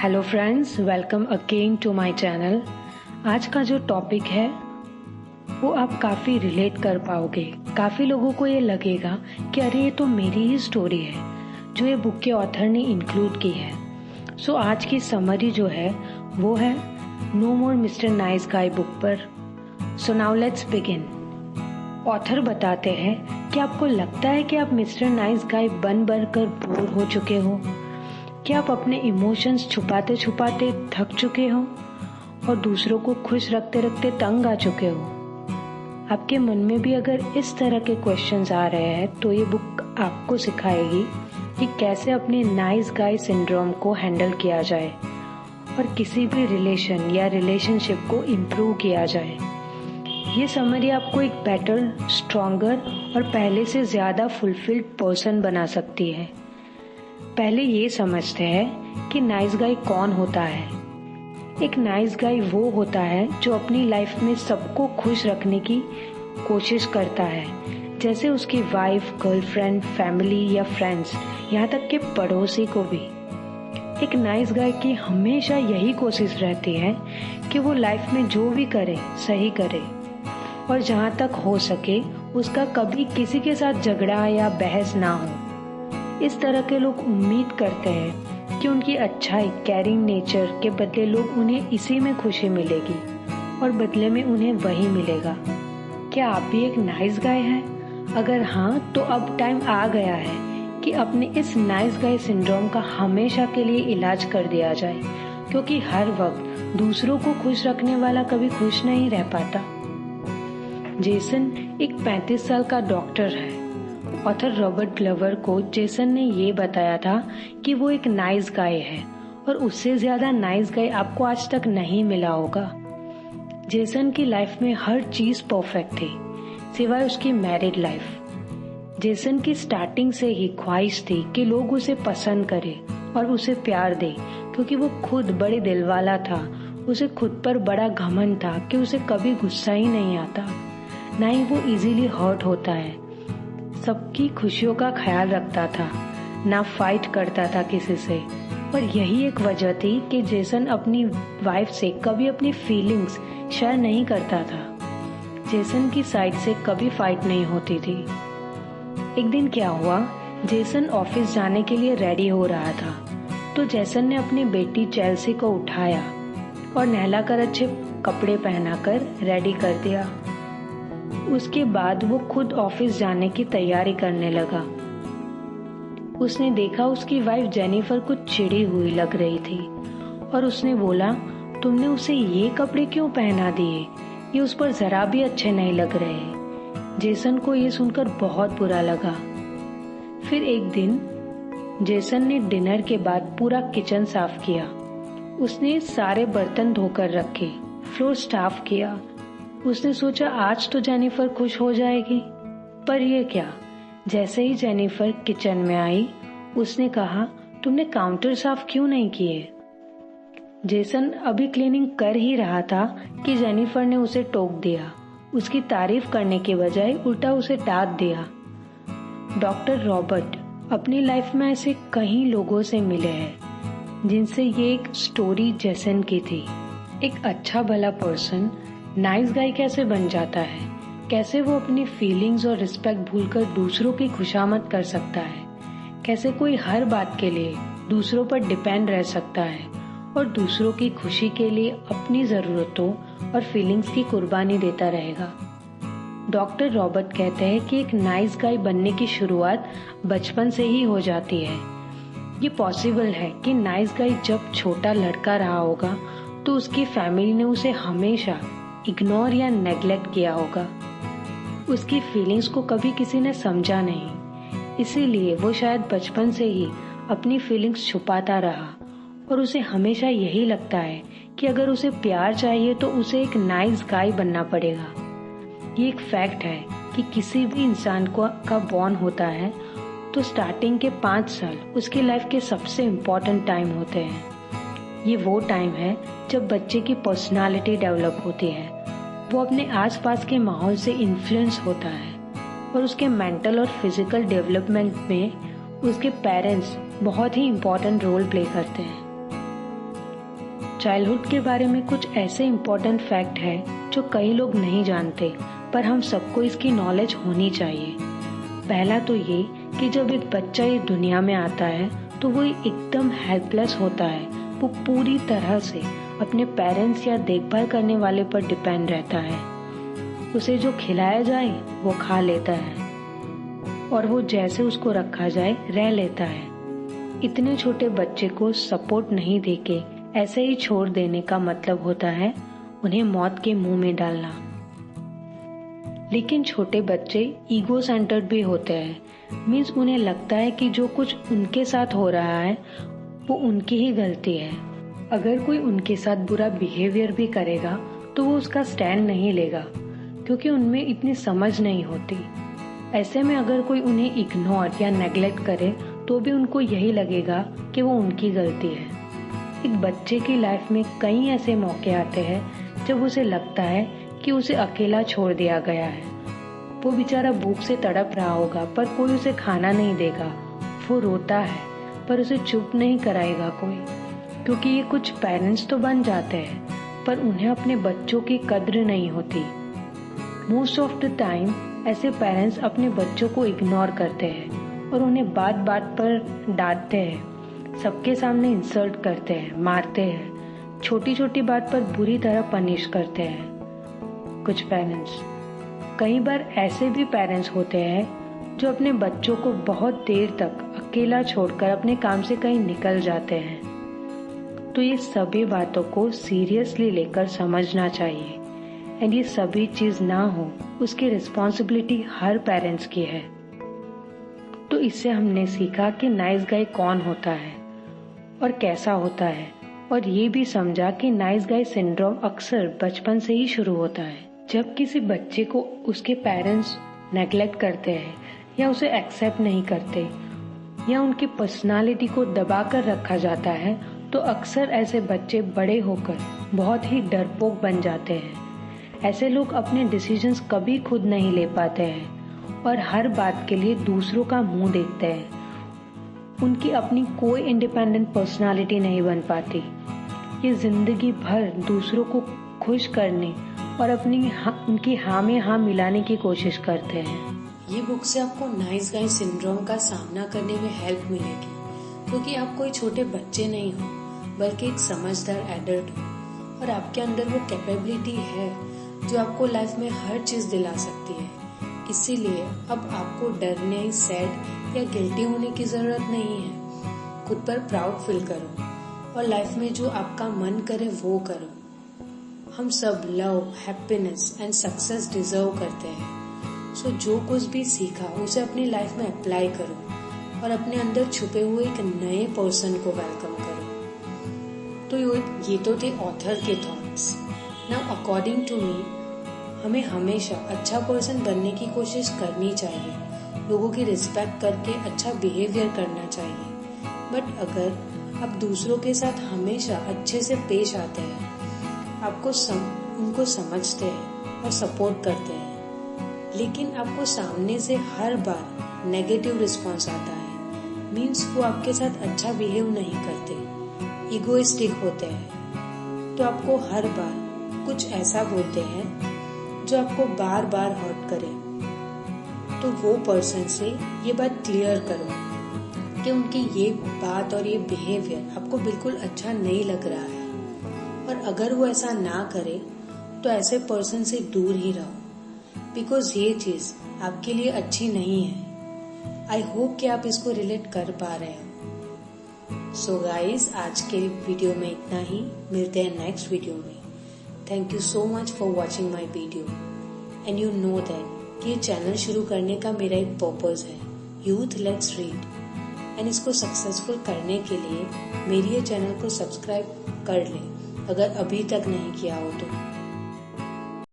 Hello friends, welcome again to my channel. आज का जो टॉपिक है वो आप काफ़ी रिलेट कर पाओगे। काफ़ी लोगों को ये लगेगा कि अरे ये तो मेरी ही स्टोरी है जो ये बुक के ऑथर ने इंक्लूड की है। सो आज की समरी जो है वो है नो मोर मिस्टर नाइस गाय बुक पर। So now let's begin. Author बताते हैं कि आपको लगता है कि आप मिस्टर नाइस गाय बन कर बोर हो चुके हो, कि आप अपने इमोशंस छुपाते छुपाते थक चुके हो और दूसरों को खुश रखते रखते तंग आ चुके हो। आपके मन में भी अगर इस तरह के क्वेश्चंस आ रहे हैं तो ये बुक आपको सिखाएगी कि कैसे अपने नाइस गाय सिंड्रोम को हैंडल किया जाए और किसी भी रिलेशन या रिलेशनशिप को इम्प्रूव किया जाए। ये समरी आपको एक बेटर, स्ट्रॉन्गर और पहले से ज़्यादा फुलफिल्ड पर्सन बना सकती है। पहले ये समझते हैं कि नाइस गाय कौन होता है। एक नाइस गाय वो होता है जो अपनी लाइफ में सबको खुश रखने की कोशिश करता है, जैसे उसकी वाइफ, गर्लफ्रेंड, फैमिली या फ्रेंड्स, यहाँ तक कि पड़ोसी को भी। एक नाइस गाय की हमेशा यही कोशिश रहती है कि वो लाइफ में जो भी करे सही करे और जहाँ तक हो सके उसका कभी किसी के साथ झगड़ा या बहस ना हो। इस तरह के लोग उम्मीद करते हैं कि उनकी अच्छाई, केयरिंग नेचर के बदले लोग उन्हें इसी में खुशी मिलेगी और बदले में उन्हें वही मिलेगा। क्या आप भी एक नाइस गाय हैं? अगर हाँ, तो अब टाइम आ गया है कि अपने इस नाइस गाय सिंड्रोम का हमेशा के लिए इलाज कर दिया जाए, क्योंकि हर वक्त दूसरों को खुश रखने वाला कभी खुश नहीं रह पाता। जेसन एक 35 साल का डॉक्टर है। ऑथर रॉबर्ट ग्लवर को जेसन ने ये बताया था कि वो एक नाइस गाय है और उससे ज्यादा नाइस गाय आपको आज तक नहीं मिला होगा। जेसन की लाइफ में हर चीज परफेक्ट थी सिवाय उसकी मैरिड लाइफ। जेसन की स्टार्टिंग से ही ख्वाहिश थी कि लोग उसे पसंद करें और उसे प्यार दे, क्योंकि वो खुद बड़े दिल वाला था। उसे खुद पर बड़ा घमंड था कि उसे कभी गुस्सा ही नहीं आता, ना ही वो इजीली हर्ट होता है। सबकी खुशियों का ख्याल रखता था, ना फाइट करता था किसी से। और यही एक वजह थी कि जेसन अपनी वाइफ से कभी अपनी फीलिंग्स शेयर नहीं करता था। जेसन की साइड से कभी फाइट नहीं होती थी। एक दिन क्या हुआ, जेसन ऑफिस जाने के लिए रेडी हो रहा था तो जेसन ने अपनी बेटी चेल्सी को उठाया और नहलाकर अच्छे कपड़े पहनाकर रेडी कर दिया। उसके बाद वो खुद ऑफिस जाने की तैयारी करने लगा। उसने देखा उसकी वाइफ जेनिफर कुछ चिढ़ी हुई लग रही थी और उसने बोला, तुमने उसे ये कपड़े क्यों पहना दिए? ये उस पर जरा भी अच्छे नहीं लग रहे। जेसन को ये सुनकर बहुत बुरा लगा। फिर एक दिन जेसन ने डिनर के बाद पूरा किचन साफ किया। उसने सारे बर्तन धोकर रखे, फ्लोर साफ किया। उसने सोचा आज तो जेनिफर खुश हो जाएगी, पर ये क्या, जैसे ही जेनिफर किचन में आई उसने कहा, तुमने काउंटर साफ क्यों नहीं किए? जेसन अभी क्लीनिंग कर ही रहा था कि जेनिफर ने उसे टोक दिया। उसकी तारीफ करने के बजाय उल्टा उसे डांट दिया। डॉक्टर रॉबर्ट अपनी लाइफ में ऐसे कई लोगों से मिले हैं जिनसे ये एक स्टोरी जेसन की थी। एक अच्छा भला पर्सन नाइस गाय कैसे बन जाता है, कैसे वो अपनी फीलिंग्स और रिस्पेक्ट भूलकर दूसरों की खुशामद कर सकता है, कैसे कोई हर बात के लिए दूसरों पर डिपेंड रह सकता है और दूसरों की खुशी के लिए अपनी जरूरतों और फीलिंग्स की कुर्बानी देता रहेगा। डॉक्टर रॉबर्ट कहते हैं कि एक नाइस गाय बनने की शुरुआत बचपन से ही हो जाती है। ये पॉसिबल है कि नाइस गाय जब छोटा लड़का रहा होगा तो उसकी फैमिली ने उसे हमेशा इग्नोर या नेग्लेक्ट किया होगा। उसकी फीलिंग्स को कभी किसी ने समझा नहीं, इसीलिए वो शायद बचपन से ही अपनी फीलिंग्स छुपाता रहा और उसे हमेशा यही लगता है कि अगर उसे प्यार चाहिए तो उसे एक नाइस गाय बनना पड़ेगा। ये एक फैक्ट है कि किसी भी इंसान का बॉर्न होता है तो स्टार्टिंग के 5 साल उसकी लाइफ के सबसे इम्पोर्टेंट टाइम होते हैं। ये वो टाइम है जब बच्चे की पर्सनालिटी डेवलप होती है, वो अपने आसपास के माहौल से इन्फ्लुएंस होता है और उसके मेंटल और फिजिकल डेवलपमेंट में उसके पेरेंट्स बहुत ही इम्पोर्टेंट रोल प्ले करते हैं। चाइल्डहुड के बारे में कुछ ऐसे इम्पोर्टेंट फैक्ट है जो कई लोग नहीं जानते, पर हम सबको इसकी नॉलेज होनी चाहिए। पहला तो ये कि जब एक बच्चा इस दुनिया में आता है तो वो एकदम हेल्पलेस होता है। वो पूरी तरह से अपने पेरेंट्स या देखभाल करने वाले पर डिपेंड रहता है। उसे जो खिलाया जाए वो खा लेता है और वो जैसे उसको रखा जाए रह लेता है। इतने छोटे बच्चे को सपोर्ट नहीं देके ऐसे ही छोड़ देने का मतलब होता है उन्हें मौत के मुंह में डालना। लेकिन छोटे बच्चे ईगो सेंटर्ड भी होते हैं। मीन्स उन्हें लगता है कि जो कुछ उनके साथ हो रहा है वो उनकी ही गलती है। अगर कोई उनके साथ बुरा बिहेवियर भी करेगा तो वो उसका स्टैंड नहीं लेगा, क्योंकि उनमें इतनी समझ नहीं होती। ऐसे में अगर कोई उन्हें इग्नोर या नेग्लेक्ट करे तो भी उनको यही लगेगा कि वो उनकी गलती है। एक बच्चे की लाइफ में कई ऐसे मौके आते हैं जब उसे लगता है कि उसे अकेला छोड़ दिया गया है। वो बेचारा भूख से तड़प रहा होगा पर कोई उसे खाना नहीं देगा। वो रोता है पर उसे चुप नहीं कराएगा कोई, क्योंकि ये कुछ पेरेंट्स तो बन जाते हैं पर उन्हें अपने बच्चों की कद्र नहीं होती। मोस्ट ऑफ द टाइम ऐसे पेरेंट्स अपने बच्चों को इग्नोर करते हैं और उन्हें बात बात पर डांटते हैं, सबके सामने इंसल्ट करते हैं, मारते हैं, छोटी छोटी बात पर बुरी तरह पनिश करते हैं। कुछ पेरेंट्स, कई बार ऐसे भी पेरेंट्स होते हैं जो अपने बच्चों को बहुत देर तक अकेला छोड़कर अपने काम से कहीं निकल जाते हैं। तो ये सभी बातों को सीरियसली लेकर समझना चाहिए एंड ये सभी चीज ना हो उसकी रिस्पॉन्सिबिलिटी हर पेरेंट्स की है। तो इससे हमने सीखा कि नाइस गाय कौन होता है और कैसा होता है, और ये भी समझा कि नाइस गाय सिंड्रोम अक्सर बचपन से ही शुरू होता है। जब किसी बच्चे को उसके पेरेंट्स नेग्लेक्ट करते हैं या उसे एक्सेप्ट नहीं करते या उनकी पर्सनालिटी को दबाकर रखा जाता है तो अक्सर ऐसे बच्चे बड़े होकर बहुत ही डरपोक बन जाते हैं। ऐसे लोग अपने डिसीजंस कभी खुद नहीं ले पाते हैं और हर बात के लिए दूसरों का मुंह देखते हैं। उनकी अपनी कोई इंडिपेंडेंट पर्सनालिटी नहीं बन पाती। ये जिंदगी भर दूसरों को खुश करने और उनकी हाँ में हाँ मिलाने की कोशिश करते हैं। ये बुक से आपको नाइस गाय सिंड्रोम का सामना करने में हेल्प मिलेगी, क्योंकि आप कोई छोटे बच्चे नहीं हो बल्कि एक समझदार एडल्ट हो और आपके अंदर वो कैपेबिलिटी है जो आपको लाइफ में हर चीज दिला सकती है। इसीलिए अब आपको डरने, सैड या गिल्टी होने की जरूरत नहीं है। खुद पर प्राउड फील करो और लाइफ में जो आपका मन करे वो करो। हम सब love, happiness and success deserve करते हैं। सो जो कुछ भी सीखा उसे अपनी लाइफ में अप्लाई करो और अपने अंदर छुपे हुए एक नए पर्सन को वेलकम करो। तो ये तो थे ऑथर के thoughts. Now according to me, हमें हमेशा अच्छा पर्सन बनने की कोशिश करनी चाहिए, लोगों की रिस्पेक्ट करके अच्छा बिहेवियर करना चाहिए। बट अगर आप दूसरों के साथ हमेशा अच्छे से पेश आते हैं, उनको समझते हैं और सपोर्ट करते हैं, लेकिन आपको सामने से हर बार नेगेटिव रिस्पॉन्स आता है, मीन्स वो आपके साथ अच्छा बिहेव नहीं करते, इगोइस्टिक होते हैं, तो आपको हर बार कुछ ऐसा बोलते हैं जो आपको बार बार हर्ट करे, तो वो पर्सन से ये बात क्लियर करो कि उनकी ये बात और ये बिहेवियर आपको बिल्कुल अच्छा नहीं लग रहा है। और अगर वो ऐसा ना करे तो ऐसे पर्सन से दूर ही रहो, बिकॉज ये चीज आपके लिए अच्छी नहीं है। आई होप कि आप इसको रिलेट कर पा रहे हो। सो गाइज, आज के वीडियो में इतना ही। मिलते हैं नेक्स्ट वीडियो में। Thank you so much for watching my video and you know that कि ये चैनल शुरू करने का मेरा एक पर्पज है, यूथ लेट्स रीड। एंड इसको सक्सेसफुल करने के लिए मेरी ये चैनल को सब्सक्राइब कर ले अगर अभी तक नहीं किया हो तो।